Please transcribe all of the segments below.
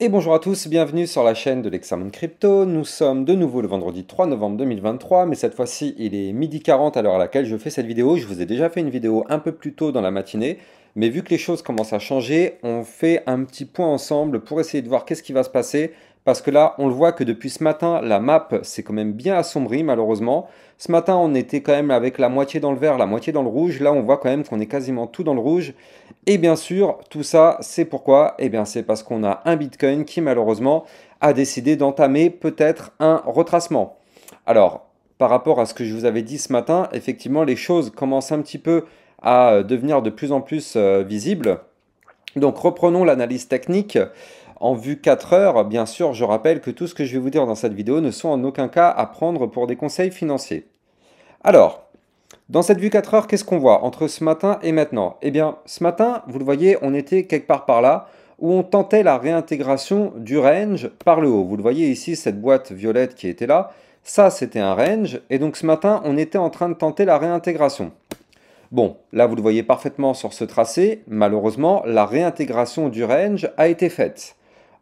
Et bonjour à tous, bienvenue sur la chaîne de l'Examen Crypto. Nous sommes de nouveau le vendredi 3 novembre 2023, mais cette fois-ci il est midi 40 à l'heure à laquelle je fais cette vidéo. Je vous ai déjà fait une vidéo un peu plus tôt dans la matinée, mais vu que les choses commencent à changer, on fait un petit point ensemble pour essayer de voir qu'est-ce qui va se passer. Parce que là, on le voit que depuis ce matin, la map s'est quand même bien assombrie malheureusement. Ce matin, on était quand même avec la moitié dans le vert, la moitié dans le rouge. Là, on voit quand même qu'on est quasiment tout dans le rouge. Et bien sûr, tout ça, c'est pourquoi? Eh bien, c'est parce qu'on a un Bitcoin qui, malheureusement, a décidé d'entamer peut-être un retracement. Alors, par rapport à ce que je vous avais dit ce matin, effectivement, les choses commencent un petit peu à devenir de plus en plus visibles. Donc, reprenons l'analyse technique. En vue 4 heures, bien sûr, je rappelle que tout ce que je vais vous dire dans cette vidéo ne sont en aucun cas à prendre pour des conseils financiers. Alors, dans cette vue 4 heures, qu'est-ce qu'on voit entre ce matin et maintenant? Eh bien, ce matin, vous le voyez, on était quelque part par là, où on tentait la réintégration du range par le haut. Vous le voyez ici, cette boîte violette qui était là, ça c'était un range, et donc ce matin, on était en train de tenter la réintégration. Bon, là vous le voyez parfaitement sur ce tracé, malheureusement, la réintégration du range a été faite.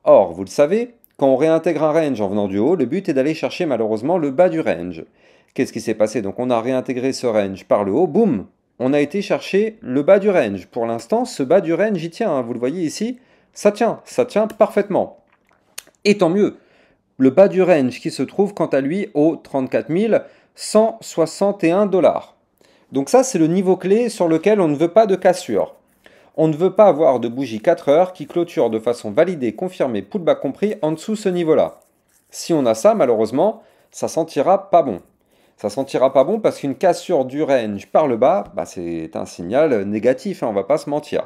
Or, vous le savez, quand on réintègre un range en venant du haut, le but est d'aller chercher malheureusement le bas du range. Qu'est-ce qui s'est passé? Donc on a réintégré ce range par le haut, boum, on a été chercher le bas du range. Pour l'instant, ce bas du range, il tient, hein, vous le voyez ici, ça tient parfaitement. Et tant mieux, le bas du range qui se trouve quant à lui au 34 161 $. Donc ça, c'est le niveau clé sur lequel on ne veut pas de cassure. On ne veut pas avoir de bougie 4 heures qui clôture de façon validée, confirmée, pullback compris, en dessous ce niveau-là. Si on a ça, malheureusement, ça sentira pas bon. Ça sentira pas bon parce qu'une cassure du range par le bas, bah, c'est un signal négatif, hein, on va pas se mentir.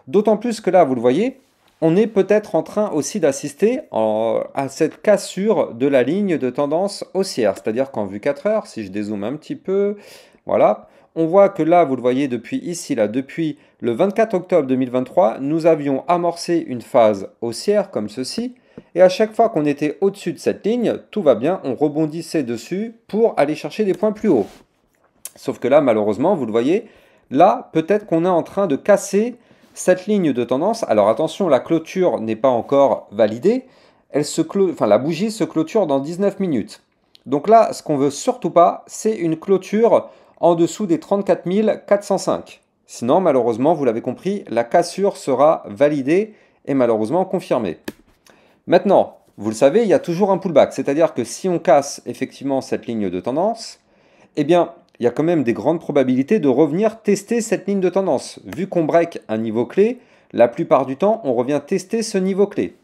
D'autant plus que là, vous le voyez, on est peut-être en train aussi d'assister à cette cassure de la ligne de tendance haussière. C'est-à-dire qu'en vue 4 heures, si je dézoome un petit peu, voilà, on voit que là, vous le voyez depuis ici, là, depuis le 24 octobre 2023, nous avions amorcé une phase haussière comme ceci. Et à chaque fois qu'on était au-dessus de cette ligne, tout va bien, on rebondissait dessus pour aller chercher des points plus hauts. Sauf que là, malheureusement, vous le voyez, là, peut-être qu'on est en train de casser cette ligne de tendance. Alors attention, la clôture n'est pas encore validée. La bougie se clôture dans 19 minutes. Donc là, ce qu'on veut surtout pas, c'est une clôture en dessous des 34 405. Sinon, malheureusement, vous l'avez compris, la cassure sera validée et malheureusement confirmée. Maintenant, vous le savez, il y a toujours un pullback. C'est-à-dire que si on casse effectivement cette ligne de tendance, eh bien, il y a quand même des grandes probabilités de revenir tester cette ligne de tendance. Vu qu'on break un niveau clé, la plupart du temps, on revient tester ce niveau clé.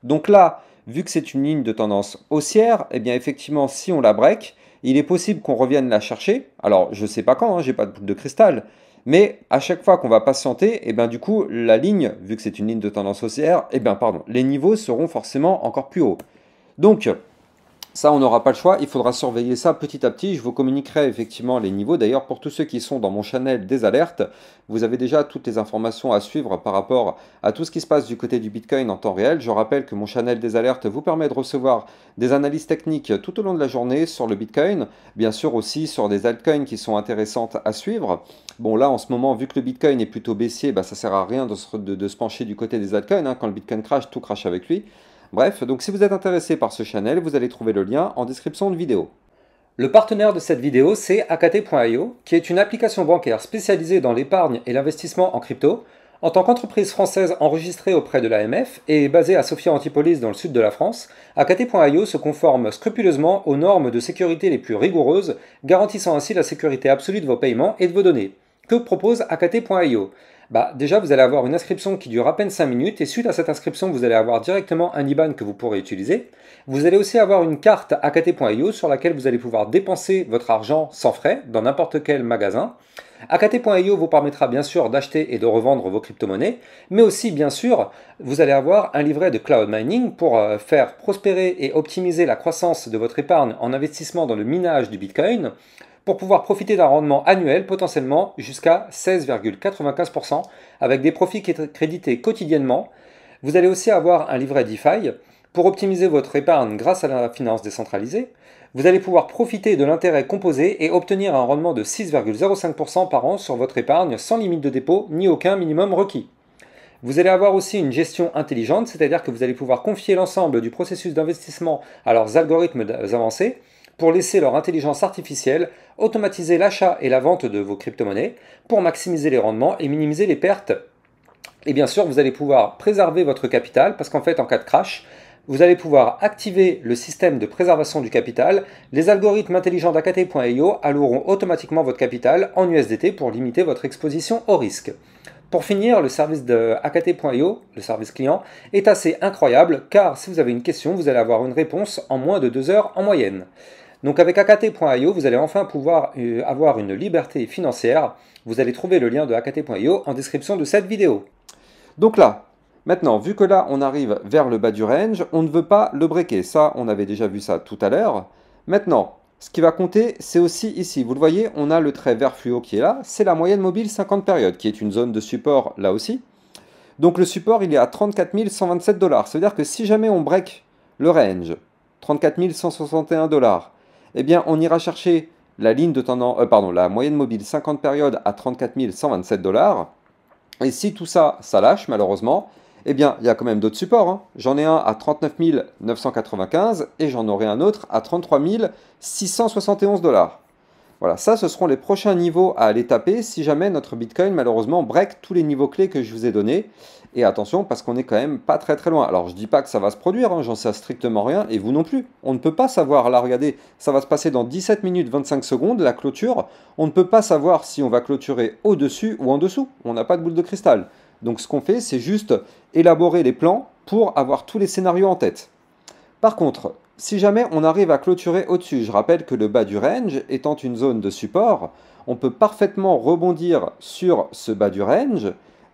Donc là, vu que c'est une ligne de tendance haussière, eh bien effectivement, si on la break, il est possible qu'on revienne la chercher. Alors, je ne sais pas quand, hein, j'ai pas de boule de cristal, mais à chaque fois qu'on va patienter, eh bien du coup, la ligne, vu que c'est une ligne de tendance haussière, eh bien pardon, les niveaux seront forcément encore plus hauts. Donc, ça, on n'aura pas le choix, il faudra surveiller ça petit à petit. Je vous communiquerai effectivement les niveaux. D'ailleurs, pour tous ceux qui sont dans mon channel des alertes, vous avez déjà toutes les informations à suivre par rapport à tout ce qui se passe du côté du Bitcoin en temps réel. Je rappelle que mon channel des alertes vous permet de recevoir des analyses techniques tout au long de la journée sur le Bitcoin, bien sûr aussi sur des altcoins qui sont intéressantes à suivre. Bon, là, en ce moment, vu que le Bitcoin est plutôt baissier, bah, ça ne sert à rien de se pencher du côté des altcoins, hein. Quand le Bitcoin crash, tout crache avec lui. Bref, donc si vous êtes intéressé par ce channel, vous allez trouver le lien en description de vidéo. Le partenaire de cette vidéo, c'est AKT.io, qui est une application bancaire spécialisée dans l'épargne et l'investissement en crypto. En tant qu'entreprise française enregistrée auprès de l'AMF et basée à Sophia Antipolis dans le sud de la France, AKT.io se conforme scrupuleusement aux normes de sécurité les plus rigoureuses, garantissant ainsi la sécurité absolue de vos paiements et de vos données. Que propose AKT.io? Déjà, vous allez avoir une inscription qui dure à peine 5 minutes et suite à cette inscription, vous allez avoir directement un IBAN que vous pourrez utiliser. Vous allez aussi avoir une carte AKT.io sur laquelle vous allez pouvoir dépenser votre argent sans frais dans n'importe quel magasin. AKT.io vous permettra bien sûr d'acheter et de revendre vos crypto-monnaies, mais aussi bien sûr, vous allez avoir un livret de cloud mining pour faire prospérer et optimiser la croissance de votre épargne en investissement dans le minage du Bitcoin, pour pouvoir profiter d'un rendement annuel potentiellement jusqu'à 16,95% avec des profits crédités quotidiennement. Vous allez aussi avoir un livret DeFi pour optimiser votre épargne grâce à la finance décentralisée. Vous allez pouvoir profiter de l'intérêt composé et obtenir un rendement de 6,05% par an sur votre épargne sans limite de dépôt ni aucun minimum requis. Vous allez avoir aussi une gestion intelligente, c'est-à-dire que vous allez pouvoir confier l'ensemble du processus d'investissement à leurs algorithmes avancés pour laisser leur intelligence artificielle automatiser l'achat et la vente de vos crypto-monnaies pour maximiser les rendements et minimiser les pertes. Et bien sûr, vous allez pouvoir préserver votre capital parce qu'en fait, en cas de crash, vous allez pouvoir activer le système de préservation du capital. Les algorithmes intelligents d'AKT.io alloueront automatiquement votre capital en USDT pour limiter votre exposition au risque. Pour finir, le service de AKT.io, le service client, est assez incroyable car si vous avez une question, vous allez avoir une réponse en moins de 2 heures en moyenne. Donc avec AKT.io, vous allez enfin pouvoir avoir une liberté financière. Vous allez trouver le lien de AKT.io en description de cette vidéo. Donc là, maintenant, vu que là, on arrive vers le bas du range, on ne veut pas le breaker. Ça, on avait déjà vu ça tout à l'heure. Maintenant, ce qui va compter, c'est aussi ici. Vous le voyez, on a le trait vert fluo qui est là. C'est la moyenne mobile 50 périodes, qui est une zone de support là aussi. Donc le support, il est à 34 127 $. Ça veut dire que si jamais on break le range, 34 161 $, eh bien, on ira chercher la ligne de tendance, la moyenne mobile 50 périodes à 34 127 $. Et si tout ça, ça lâche, malheureusement, eh bien, il y a quand même d'autres supports, hein. J'en ai un à 39 995 et j'en aurai un autre à 33 671 $. Voilà, ça, ce seront les prochains niveaux à aller taper si jamais notre Bitcoin, malheureusement, break tous les niveaux clés que je vous ai donnés. Et attention, parce qu'on est quand même pas très très loin. Alors, je dis pas que ça va se produire, hein, j'en sais strictement rien, et vous non plus. On ne peut pas savoir. Là, regardez, ça va se passer dans 17 minutes 25 secondes, la clôture. On ne peut pas savoir si on va clôturer au-dessus ou en dessous. On n'a pas de boule de cristal. Donc, ce qu'on fait, c'est juste élaborer les plans pour avoir tous les scénarios en tête. Par contre, si jamais on arrive à clôturer au-dessus, je rappelle que le bas du range étant une zone de support, on peut parfaitement rebondir sur ce bas du range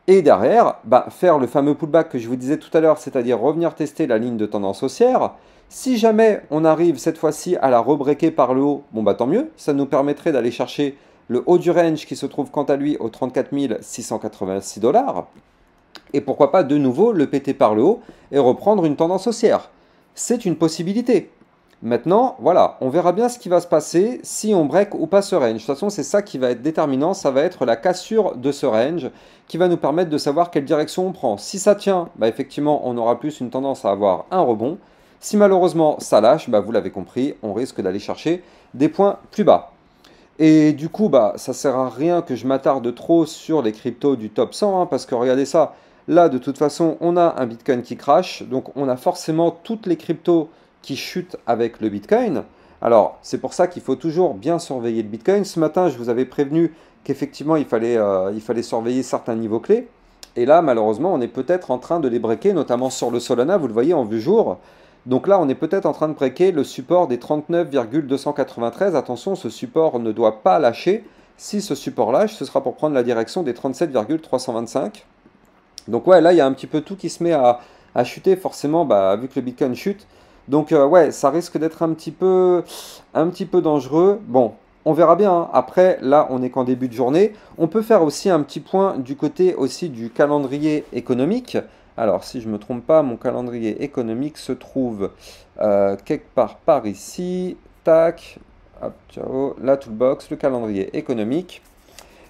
et derrière faire le fameux pullback que je vous disais tout à l'heure, c'est-à-dire revenir tester la ligne de tendance haussière. Si jamais on arrive cette fois-ci à la rebreaker par le haut, bon tant mieux, ça nous permettrait d'aller chercher le haut du range qui se trouve quant à lui aux 34 686 $. Et pourquoi pas de nouveau le péter par le haut et reprendre une tendance haussière. C'est une possibilité. Maintenant, voilà, on verra bien ce qui va se passer si on break ou pas ce range. De toute façon, c'est ça qui va être déterminant, ça va être la cassure de ce range qui va nous permettre de savoir quelle direction on prend. Si ça tient, effectivement, on aura plus une tendance à avoir un rebond. Si malheureusement ça lâche, vous l'avez compris, on risque d'aller chercher des points plus bas. Et du coup, ça sert à rien que je m'attarde trop sur les cryptos du top 100, hein, parce que regardez ça, là de toute façon, on a un Bitcoin qui crash, donc on a forcément toutes les cryptos qui chutent avec le Bitcoin. Alors, c'est pour ça qu'il faut toujours bien surveiller le Bitcoin. Ce matin, je vous avais prévenu qu'effectivement, il fallait surveiller certains niveaux clés. Et là, malheureusement, on est peut-être en train de les breaker, notamment sur le Solana, vous le voyez en vue jour. Donc là, on est peut-être en train de breaker le support des 39,293. Attention, ce support ne doit pas lâcher. Si ce support lâche, ce sera pour prendre la direction des 37,325. Donc ouais, là, il y a un petit peu tout qui se met à chuter, forcément, vu que le Bitcoin chute. Donc ouais, ça risque d'être un petit peu dangereux. Bon, on verra bien, hein. Après, là, on n'est qu'en début de journée. On peut faire aussi un petit point du côté aussi du calendrier économique. Alors, si je ne me trompe pas, mon calendrier économique se trouve quelque part par ici. Tac, hop, ciao, la toolbox, le calendrier économique.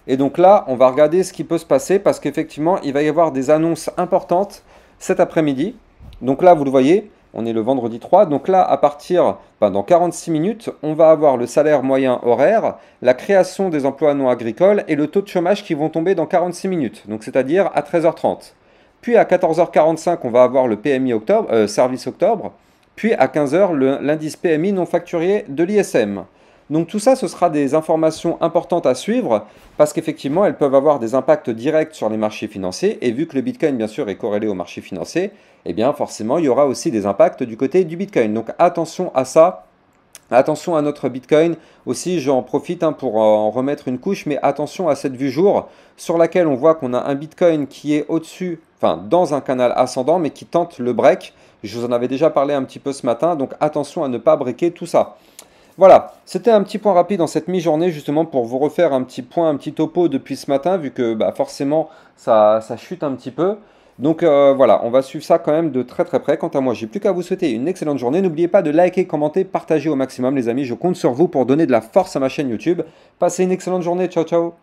Et donc là, on va regarder ce qui peut se passer parce qu'effectivement, il va y avoir des annonces importantes cet après-midi. Donc là, vous le voyez, on est le vendredi 3. Donc là, à partir, dans 46 minutes, on va avoir le salaire moyen horaire, la création des emplois non agricoles et le taux de chômage qui vont tomber dans 46 minutes. Donc c'est-à-dire à 13h30. Puis à 14h45, on va avoir le PMI octobre, service octobre. Puis à 15h, l'indice PMI non facturier de l'ISM. Donc tout ça, ce sera des informations importantes à suivre parce qu'effectivement, elles peuvent avoir des impacts directs sur les marchés financiers. Et vu que le Bitcoin, bien sûr, est corrélé aux marchés financiers, eh bien forcément, il y aura aussi des impacts du côté du Bitcoin. Donc attention à ça. Attention à notre Bitcoin. Aussi, j'en profite pour en remettre une couche, mais attention à cette vue jour sur laquelle on voit qu'on a un Bitcoin qui est au-dessus, dans un canal ascendant, mais qui tente le break. Je vous en avais déjà parlé un petit peu ce matin, donc attention à ne pas breaker tout ça. Voilà, c'était un petit point rapide dans cette mi-journée justement pour vous refaire un petit point, un petit topo depuis ce matin vu que forcément ça chute un petit peu. Donc voilà, on va suivre ça quand même de très très près. Quant à moi, j'ai plus qu'à vous souhaiter une excellente journée. N'oubliez pas de liker, commenter, partager au maximum les amis. Je compte sur vous pour donner de la force à ma chaîne YouTube. Passez une excellente journée, ciao ciao.